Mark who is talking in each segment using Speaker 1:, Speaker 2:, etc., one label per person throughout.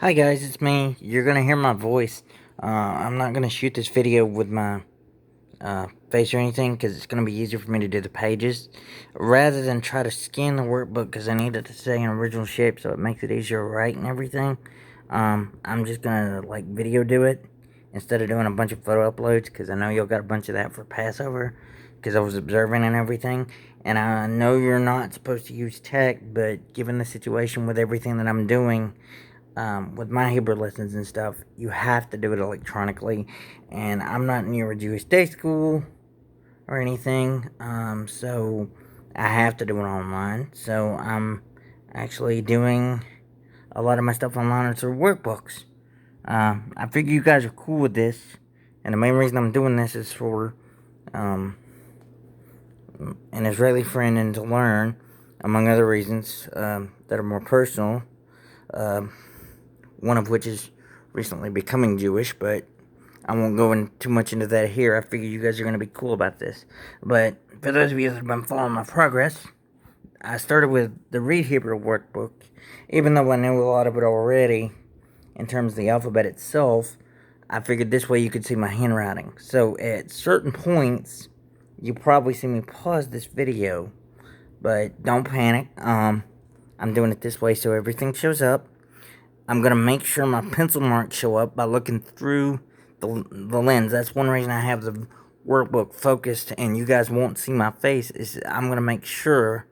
Speaker 1: Hi guys, it's me. You're gonna hear my voice. I'm not gonna shoot this video with my face or anything because it's gonna be easier for me to do the pages rather than try to scan the workbook because I need it to stay in original shape so it makes it easier to write and everything. I'm just gonna like video do it instead of doing a bunch of photo uploads because I know y'all got a bunch of that for Passover because I was observing and everything. And I know you're not supposed to use tech, but given the situation with everything that I'm doing, with my Hebrew lessons and stuff, you have to do it electronically. And I'm not near a Jewish day school or anything, so I have to do it online. So I'm actually doing a lot of my stuff online through workbooks. I figure you guys are cool with this, and the main reason I'm doing this is for an Israeli friend and to learn, among other reasons that are more personal. One of which is recently becoming Jewish, but I won't go in too much into that here. I figure you guys are going to be cool about this. But for those of you that have been following my progress, I started with the Read Hebrew workbook, even though I knew a lot of it already in terms of the alphabet itself. I figured this way you could see my handwriting. So at certain points, you probably see me pause this video, but don't panic. I'm doing it this way so everything shows up. I'm going to make sure my pencil marks show up by looking through the lens. That's one reason I have the workbook focused and you guys won't see my face, is I'm going to make sure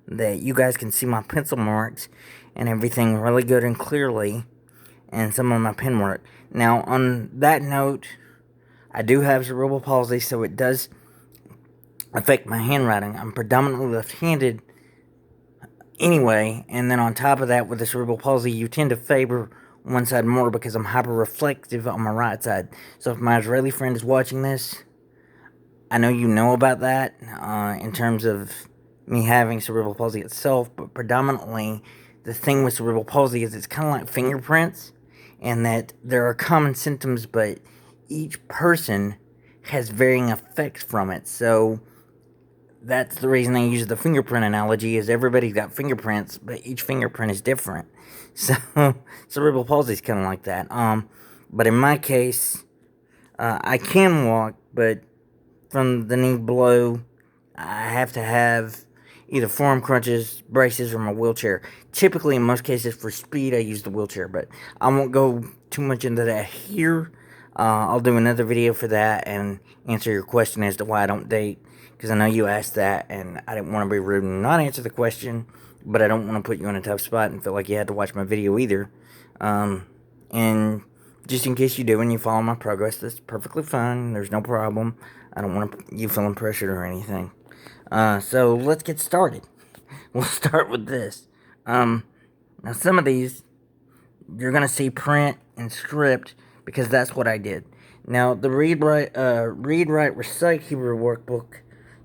Speaker 1: that you guys can see my pencil marks and everything really good and clearly, and some of my pen work. Now, on that note, I do have cerebral palsy, so it does affect my handwriting. I'm predominantly left-handed anyway, and then on top of that, with the cerebral palsy, you tend to favor one side more because I'm hyper-reflective on my right side. So if my Israeli friend is watching this, I know you know about that in terms of me having cerebral palsy itself, but predominantly the thing with cerebral palsy is it's kind of like fingerprints, and that there are common symptoms, but each person has varying effects from it. So that's the reason I use the fingerprint analogy, is everybody's got fingerprints, but each fingerprint is different. So cerebral palsy is kind of like that. But in my case, I can walk, but from the knee below, I have to have either forearm crutches, braces, or my wheelchair. Typically, in most cases, for speed, I use the wheelchair, but I won't go too much into that here. I'll do another video for that and answer your question as to why I don't date, because I know you asked that, and I didn't want to be rude and not answer the question, but I don't want to put you in a tough spot and feel like you had to watch my video either. And just in case you do and you follow my progress, that's perfectly fine. There's no problem. I don't want you feeling pressured or anything. So let's get started. We'll start with this. Now some of these you're gonna see print and script because that's what I did. Now the read, write, recite Hebrew workbook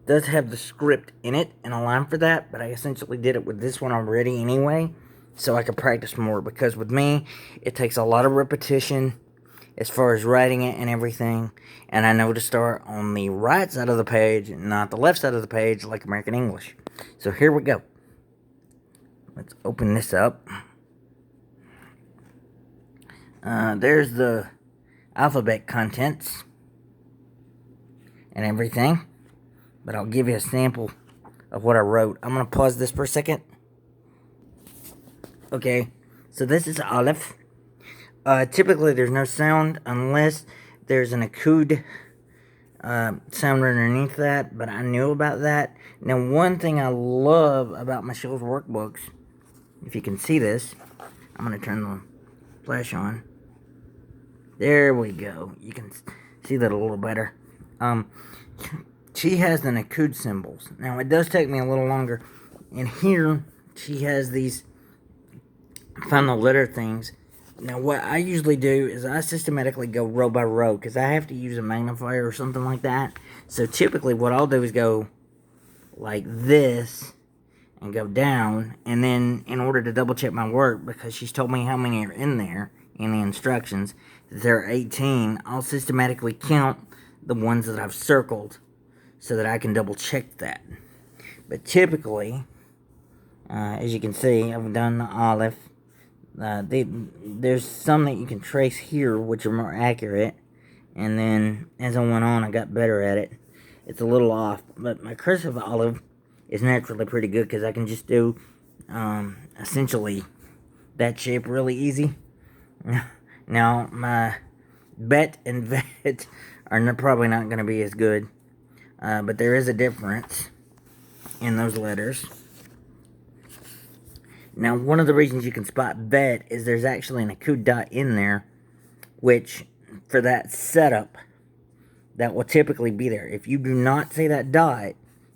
Speaker 1: does have the script in it and a line for that, but I essentially did it with this one already anyway, so I could practice more, because with me, it takes a lot of repetition as far as writing it and everything, and I know to start on the right side of the page, not the left side of the page like American English. So here we go. Let's open this up. There's the alphabet contents and everything, but I'll give you a sample of what I wrote. I'm going to pause this for a second. Okay, so this is Aleph. Typically there's no sound unless there's an akud sound underneath that, but I knew about that. Now, one thing I love about my Shul's workbooks, if you can see this, I'm going to turn the flash on. There we go. You can see that a little better. She has the Nakud symbols. Now, it does take me a little longer. And here, she has these final letter things. Now, what I usually do is I systematically go row by row, because I have to use a magnifier or something like that. So, typically, what I'll do is go like this and go down. And then, in order to double check my work, because she's told me how many are in there in the instructions, there are 18, I'll systematically count the ones that I've circled so that I can double check that. But typically, as you can see, I've done the Aleph, There's some that you can trace here, which are more accurate. And then, as I went on, I got better at it. It's a little off, but my cursive olive is naturally pretty good because I can just do, essentially, that shape really easy. Now, my bet and vet are probably not going to be as good, but there is a difference in those letters. Now, one of the reasons you can spot vet is there's actually an acute dot in there, which, for that setup, that will typically be there. If you do not say that dot,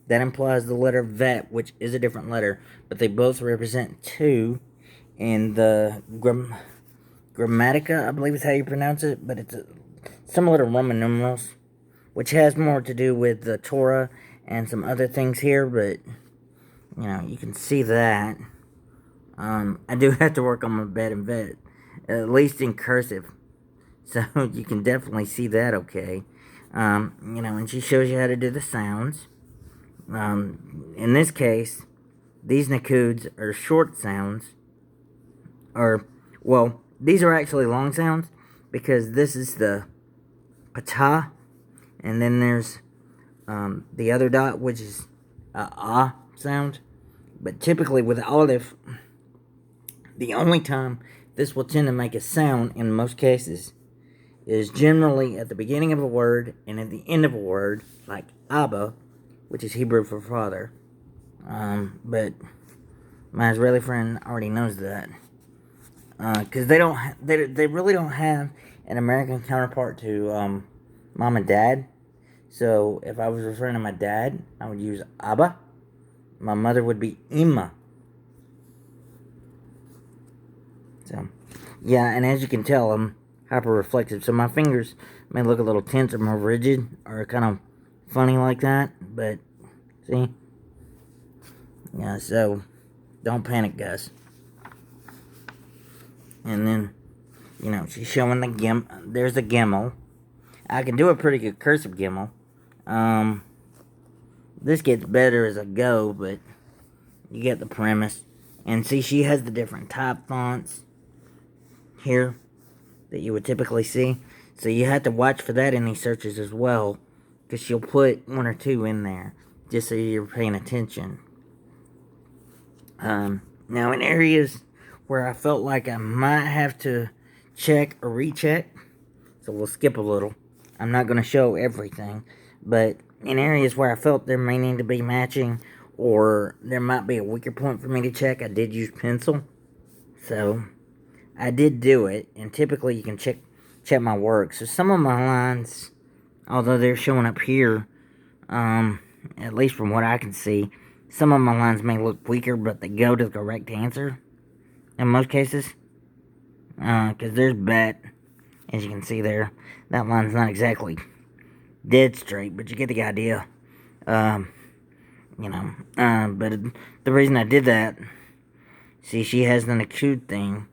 Speaker 1: that implies the letter vet, which is a different letter, but they both represent 2 in the grammatica, I believe is how you pronounce it, but it's similar to Roman numerals, which has more to do with the Torah and some other things here, but, you can see that. I do have to work on my bet and vet, at least in cursive, so you can definitely see that okay. And she shows you how to do the sounds. In this case, these nakuds are short sounds, these are actually long sounds, because this is the patah, and then there's the other dot, which is a ah sound. But typically with olive, the only time this will tend to make a sound in most cases is generally at the beginning of a word and at the end of a word, like Abba, which is Hebrew for father. But my Israeli friend already knows that, because they really don't have an American counterpart to mom and dad. So if I was referring to my dad, I would use Abba. My mother would be Imma. So, yeah, and as you can tell, I'm hyper-reflexive, so my fingers may look a little tense or more rigid, or kind of funny like that, but, see? Yeah, so, don't panic, guys. And then, she's showing there's the gimel. I can do a pretty good cursive gimel. This gets better as I go, but you get the premise. And see, she has the different type fonts here that you would typically see. So you have to watch for that in these searches as well, because she'll put 1 or 2 in there, just so you're paying attention. Now in areas where I felt like I might have to check or recheck, so we'll skip a little. I'm not going to show everything, but in areas where I felt there may need to be matching, or there might be a weaker point for me to check, I did use pencil. So I did do it, and typically you can check my work. So some of my lines, although they're showing up here, at least from what I can see, some of my lines may look weaker, but they go to the correct answer in most cases. Because there's bet, as you can see there. That line's not exactly dead straight, but you get the idea. But the reason I did that, see, she has an acute thing,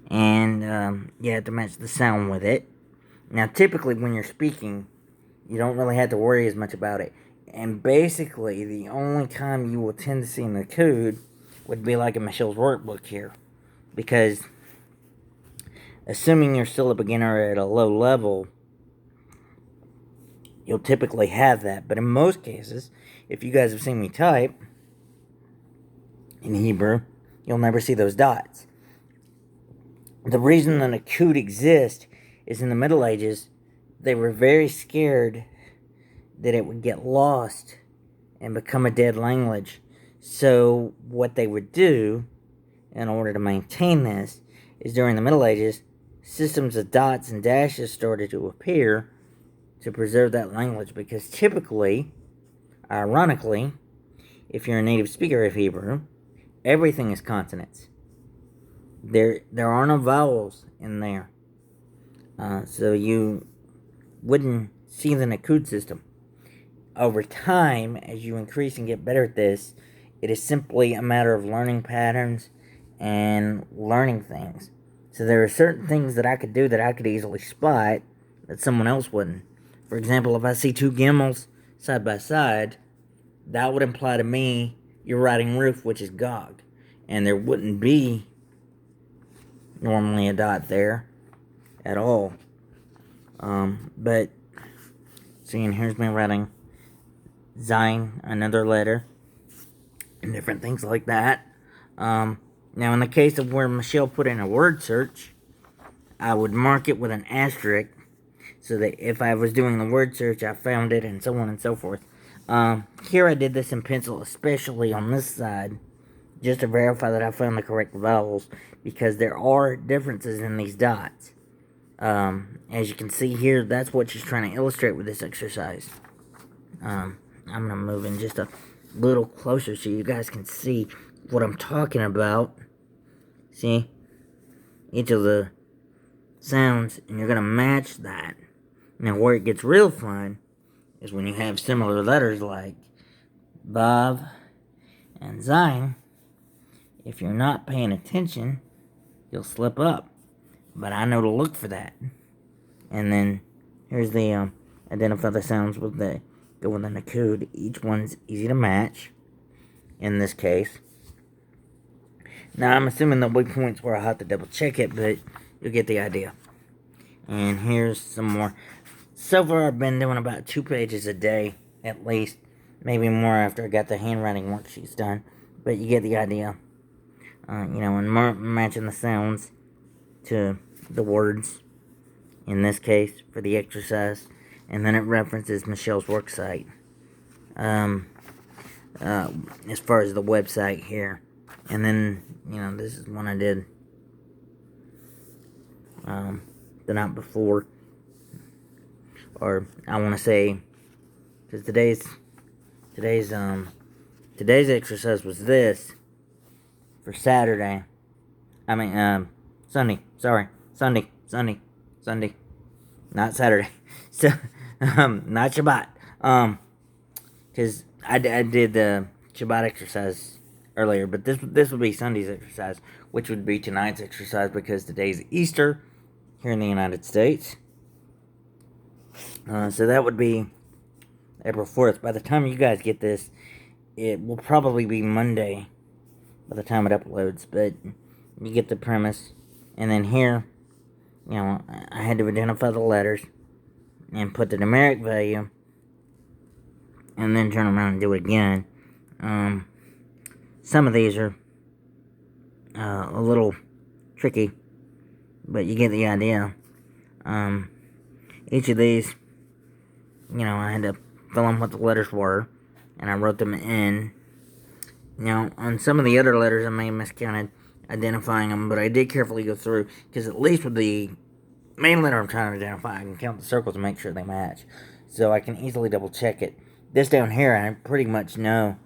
Speaker 1: and you have to match the sound with it. Now, typically when you're speaking, you don't really have to worry as much about it. And basically, the only time you will tend to see an acute would be like in Michelle's workbook here. Because, assuming you're still a beginner at a low level, you'll typically have that. But in most cases, if you guys have seen me type in Hebrew, you'll never see those dots. The reason an acute exists is in the Middle Ages, they were very scared that it would get lost and become a dead language. So what they would do, in order to maintain this, is during the Middle Ages, systems of dots and dashes started to appear to preserve that language, because typically, ironically, if you're a native speaker of Hebrew, everything is consonants. There are no vowels in there. So you wouldn't see the Nakud system. Over time, as you increase and get better at this, it is simply a matter of learning patterns and learning things. So there are certain things that I could do that I could easily spot that someone else wouldn't. For example, if I see 2 gimels side by side, that would imply to me you're writing roof, which is Gog. and there wouldn't be normally a dot there at all. But seeing here's me writing Sein, another letter, and different things like that. Now, in the case of where Michelle put in a word search, I would mark it with an asterisk so that if I was doing the word search, I found it, and so on and so forth. Here I did this in pencil, especially on this side, just to verify that I found the correct vowels, because there are differences in these dots. As you can see here, that's what she's trying to illustrate with this exercise. I'm going to move in just a little closer so you guys can see what I'm talking about. See? Each of the sounds, and you're going to match that. Now, where it gets real fun is when you have similar letters like Bob and Sein. If you're not paying attention, you'll slip up. But I know to look for that. And then here's the identify the sounds with the go within the code. Each one's easy to match in this case. Now I'm assuming there'll be points where I'll have to double check it, but you'll get the idea. And here's some more. So far I've been doing about 2 pages a day at least. Maybe more after I got the handwriting worksheets done. But you get the idea. And matching the sounds to the words in this case for the exercise, and then it references Michelle's work site as far as the website here. And then this is one I did the night before, or I want to say, because today's exercise was this for Saturday. Sunday. Sorry, Sunday, not Saturday. So, not Shabbat. Because I did the Shabbat exercise earlier, but this would be Sunday's exercise, which would be tonight's exercise because today's Easter here in the United States. So that would be April 4th. By the time you guys get this, it will probably be Monday by the time it uploads, but you get the premise. And then here, I had to identify the letters and put the numeric value, and then turn around and do it again. Some of these are a little tricky, but you get the idea. Each of these, I had to fill in what the letters were, and I wrote them in. Now, on some of the other letters, I may have miscounted identifying them, but I did carefully go through, because at least with the main letter I'm trying to identify, I can count the circles and make sure they match, so I can easily double check it. This down here, I pretty much know,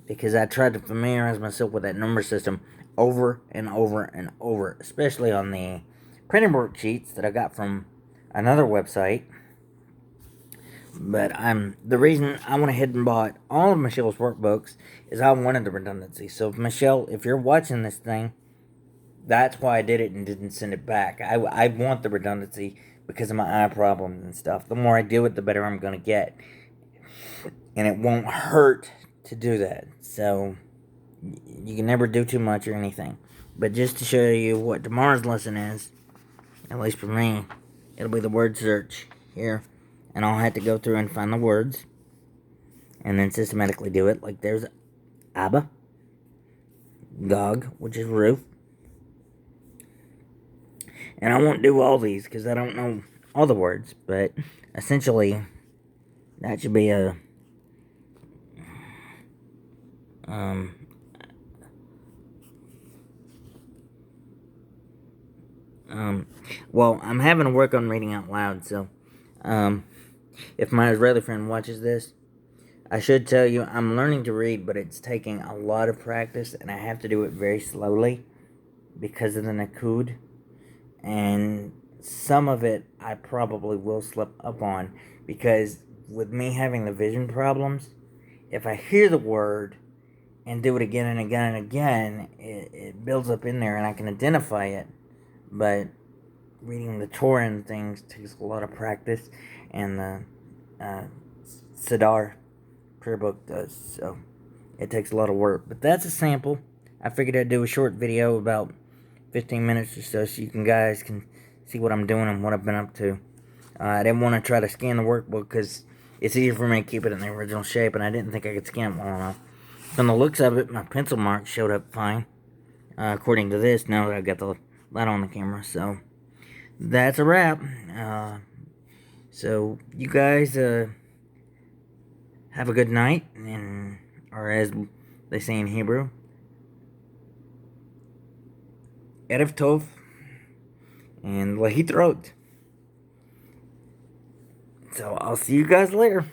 Speaker 1: because I tried to familiarize myself with that number system over and over and over, especially on the printed worksheets that I got from another website. But the reason I went ahead and bought all of Michelle's workbooks is I wanted the redundancy. So, Michelle, if you're watching this thing, that's why I did it and didn't send it back. I want the redundancy because of my eye problems and stuff. The more I do it, the better I'm going to get. And it won't hurt to do that. So, you can never do too much or anything. But just to show you what tomorrow's lesson is, at least for me, it'll be the word search here. And I'll have to go through and find the words, and then systematically do it. Like there's Abba, Gog, which is roof. And I won't do all these because I don't know all the words, but essentially that should be a well, I'm having to work on reading out loud, so if my Israeli friend watches this, I should tell you I'm learning to read, but it's taking a lot of practice, and I have to do it very slowly because of the Nakud. And some of it I probably will slip up on, because with me having the vision problems, if I hear the word and do it again and again and again, it builds up in there and I can identify it. But reading the Torah and things takes a lot of practice, and the Siddur prayer book does, so it takes a lot of work. But that's a sample. I figured I'd do a short video about 15 minutes or so you guys can see what I'm doing and what I've been up to. I didn't want to try to scan the workbook because it's easier for me to keep it in the original shape, and I didn't think I could scan it well enough. From the looks of it, my pencil mark showed up fine, according to this, now that I've got the light on the camera. So that's a wrap. So you guys have a good night, and or as they say in Hebrew, Erev Tov, and Lahitrot. So I'll see you guys later.